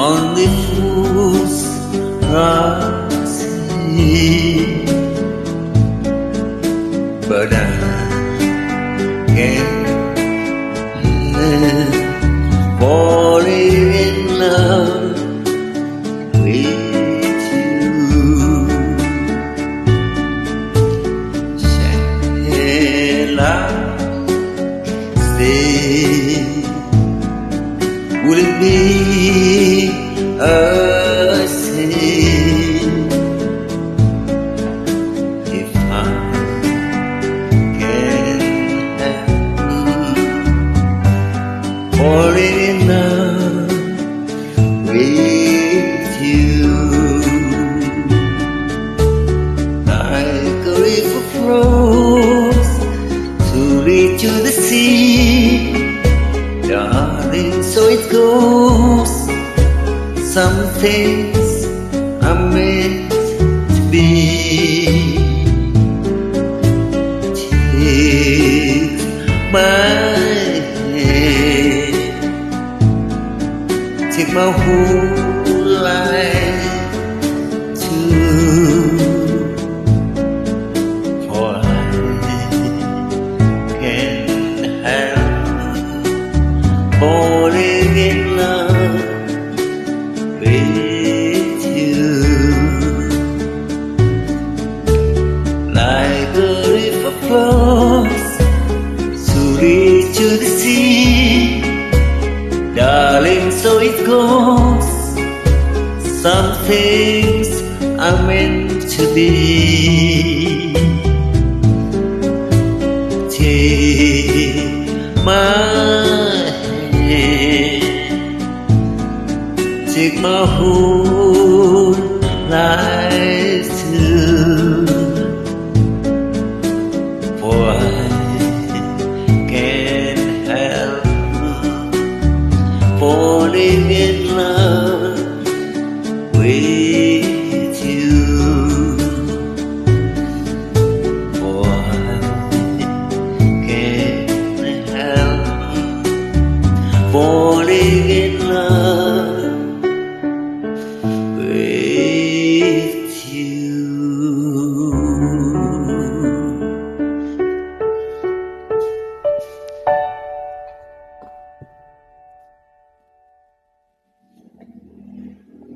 only fools rush in, but I can't live falling in love with you. Shall I stay? Would it be a sin if I can have falling in love with you? Like a river flows to lead to the sea, darling, so it goes. Some things are meant to be. Take my hand, take my whole life too, for I can't help falling in love with you. Like a river flows to lead to the sea, darling, so it goes. Some things are meant to be. Take my hand, take my whole life